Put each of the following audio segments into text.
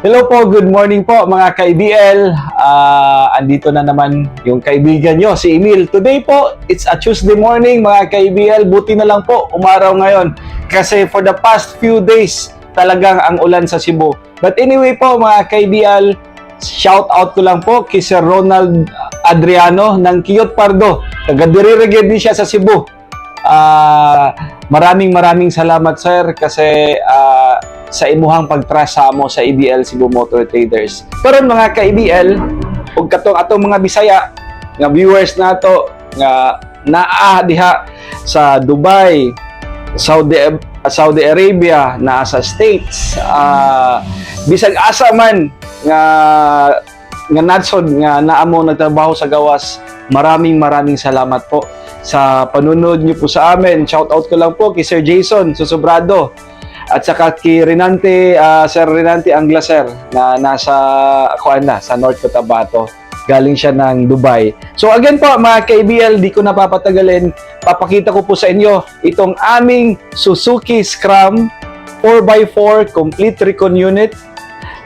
Hello po, good morning po mga ka-IBL. Andito na naman yung kaibigan nyo, si Emil. Today po, it's a Tuesday morning mga ka-IBL. Buti na lang po, umaraw ngayon. Kasi for the past few days, talagang ang ulan sa Cebu. But anyway po mga ka-IBL, shout out ko lang po kay Sir Ronald Adriano ng Kiyot Pardo. Taga-Dirireged din siya sa Cebu. Maraming salamat sir kasi sa imuhang pagtrust sa amo sa IBL Cebu Motor Traders. Pero mga ka-IBL, ug atong mga Bisaya nga viewers nato nga naa diha sa Dubai, Saudi Arabia, naa sa States, bisag asa man nga nadsod nga naamo nagtrabaho sa gawas. Maraming salamat po sa panunod niyo po sa amin. Shout out ko lang po kay Sir Jason Susobrado at saka kay Renante, Sir Renante Anglaser na nasa sa North Cotabato. Galing siya ng Dubai. So again po mga ka-IBL, di ko napapatagalin. Papakita ko po sa inyo itong aming Suzuki Scram 4x4 complete recon unit.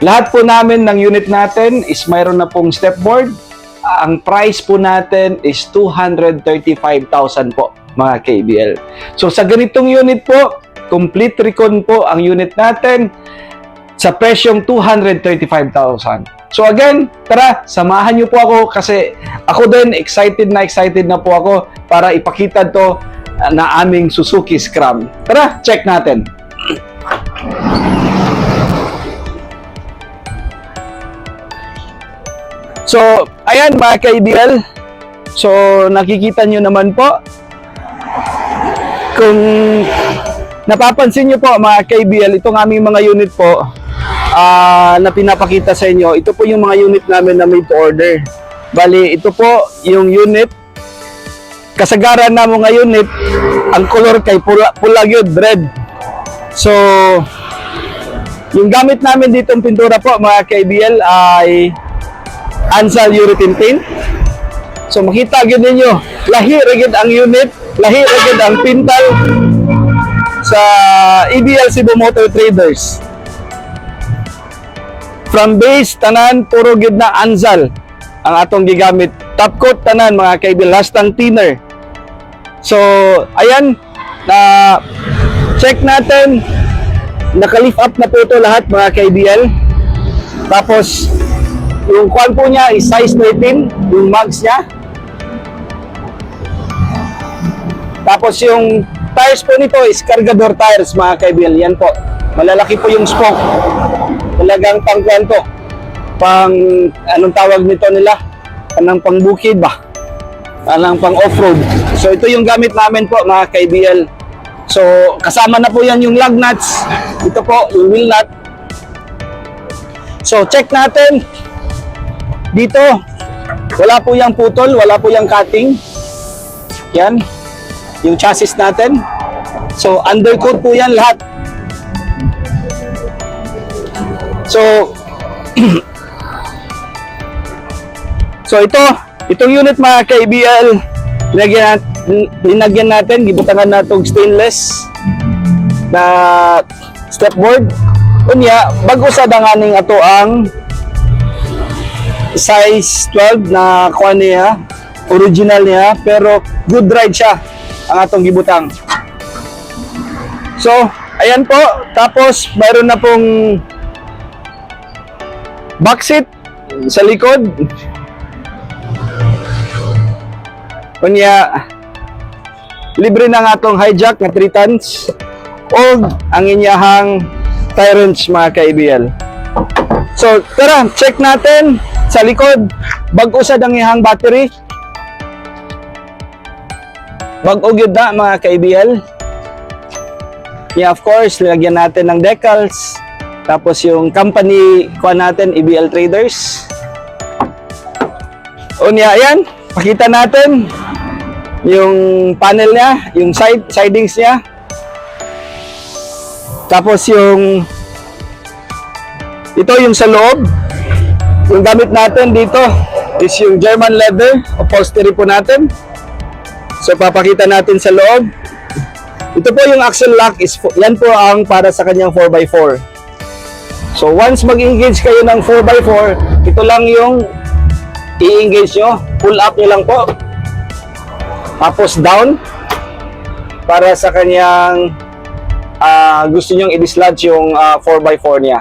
Lahat po namin ng unit natin is mayroon na pong stepboard. Ang price po natin is 235,000 po mga ka-IBL. So sa ganitong unit po, complete recon po ang unit natin sa presyong 235,000. So again, tara, samahan niyo po ako kasi ako din excited na po ako para ipakita to na aming Suzuki Scram. Tara, check natin. So, ayan mga ka-IBL. So, nakikita nyo naman po. Kung napapansin nyo po mga ka-IBL, itong aming mga unit po na pinapakita sa inyo, ito po yung mga unit namin na made to order. Bali, ito po yung unit. Kasagaran na mga unit, ang color kay pula yun, red. So, yung gamit namin ditong pintura po mga ka-IBL ay Ansal Urethane Paint. So makita gyud ninyo, lahi rigid ang unit, lahi rigid ang pintal sa IBL Cebu Motor Traders. From base tanan puro gyud na Ansal ang atong gigamit. Top coat tanan mga ka-IBL, hastang thinner. So ayan, na check natin, naka-lift up na po ito lahat mga ka-IBL. Tapos yung kwan po niya is size 13, yung mags niya. Tapos yung tires po nito is cargador tires mga ka-IBL. Yan po, malalaki po yung spoke. Talagang pang kwento, pang anong tawag nito nila, anong pang bukid ba, anong pang off-road. So ito yung gamit namin po mga ka-IBL. So kasama na po yan yung lug nuts, ito po yung wheel nut. So check natin dito, wala po yung putol, wala po yung cutting. Yan, yung chassis natin. So, undercoat po yan lahat. So, itong unit mga ka-IBL, linagyan natin, gibutangan natong stainless na stepboard. Unya, bago sa danganing ato ang size 12 na kuha niya, original niya, pero good ride siya ang atong gibutang. So, ayan po. Tapos, mayroon na pong back seat sa likod. Kunya, libre na nga atong hijack na 3 tons o ang inyahang tire wrench mga ka-IBL. So, tara, check natin sa likod. Bag-o sa dangihang battery. Bag-o gyud na mga ka-IBL. Yeah, of course, lagyan natin ng decals. Tapos yung company kuha natin, IBL Traders. Unya, ayan. Pakita natin yung panel niya, yung sidings niya. Tapos yung ito yung sa loob. Yung gamit natin dito is yung German leather upholstery po natin. So papakita natin sa loob. Ito po yung axle lock, yan po ang para sa kanyang 4x4. So once mag-engage kayo ng 4x4, ito lang yung i-engage nyo. Pull up nyo lang po. Tapos down para sa kanyang gusto nyong i-dislodge yung 4x4 niya.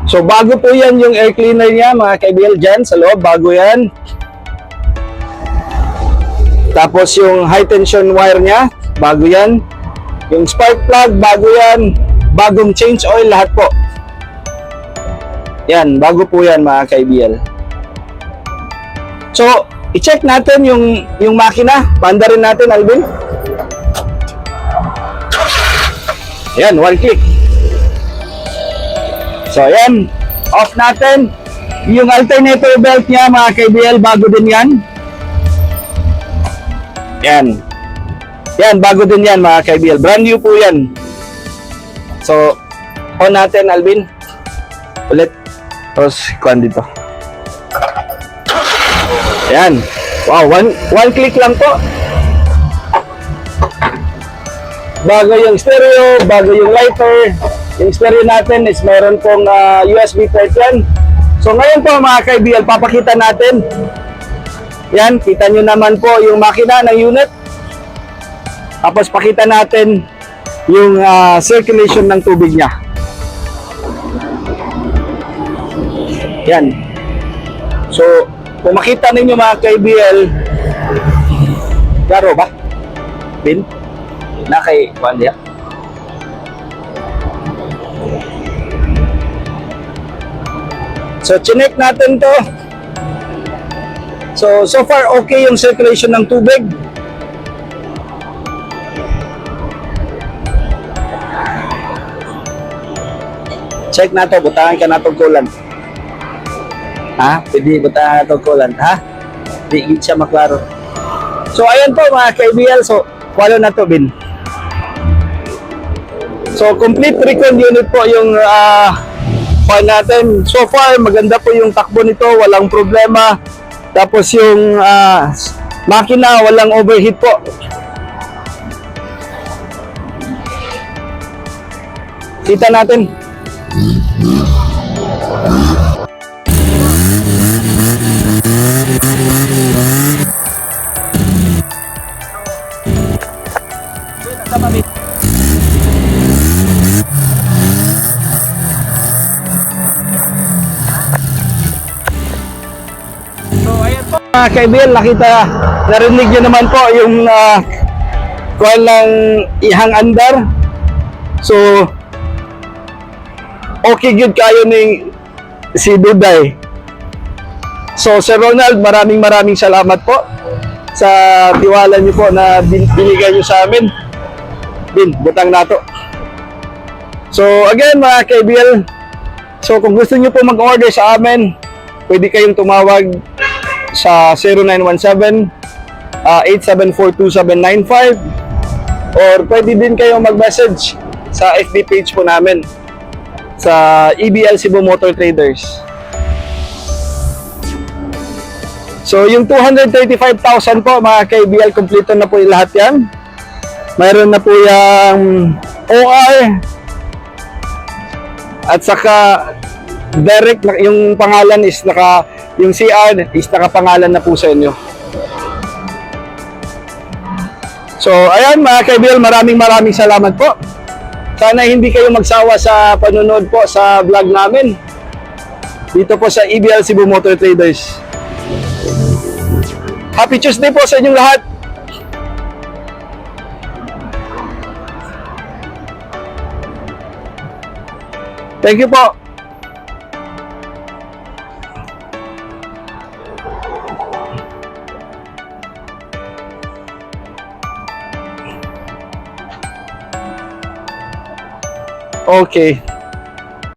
So bago po yan yung air cleaner niya mga ka-IBL dyan sa loob, bago yan. Tapos yung high tension wire niya, bago yan. Yung spark plug, bago yan. Bagong change oil, lahat po. Yan, bago po yan mga ka-IBL. So, i-check natin yung makina. Panda rin natin, Alvin. Yan, one click. So, yan. Off natin. Yung alternator belt niya, mga ka-IBL, bago din yan. Yan. Yan, bago din yan, mga ka-IBL. Brand new po yan. So, on natin, Alvin. Ulit. Tapos, kuhan dito. Yan. Wow, one click lang po. Bago yung stereo, bago yung lighter. Yung stereo natin is meron pong USB port yan. So, ngayon po, mga ka-IBL, papakita natin. Yan, kita nyo naman po yung makina ng unit. Tapos pakita natin yung circulation ng tubig niya. Yan. So, kung makita ninyo mga ka-IBL, klaro ba? Bin? Na kay Juan diya? So, chinek natin to. So far okay yung circulation ng tubig. Check na to, butangan ka na itong coolant. Ha? Pwede butangan na itong coolant, ha? Di siya maklaro. So ayan po mga ka-IBL, so follow na to, Bin. So complete recon unit po yung file natin. So far maganda po yung takbo nito, walang problema. Tapos yung makina, walang overheat po. Kita natin. Mga ka-IBL, nakita, narinig nyo naman po yung kuhan ng ihang andar. So, okay good kayo ni si Duday. So, Sir Ronald, maraming salamat po sa tiwala nyo po na binigay nyo sa amin. Bin, butang nato. So, again mga ka-IBL, so kung gusto nyo po mag-order sa amin, pwede kayong tumawag sa 0917-874-2795 or pwede din kayong mag-message sa FB page po namin sa EBL Cebu Motor Traders. So yung 235,000 po mga ka-EBL, kompleto na po yung lahat yan. Mayroon na po yung OR at saka direct, yung pangalan is yung CR is nakapangalan na po sa inyo. So, ayan mga ka-IBL, maraming salamat po. Sana hindi kayo magsawa sa panonood po sa vlog namin dito po sa EBL Cebu Motor Traders. Happy Tuesday po sa inyong lahat. Thank you po. Okay.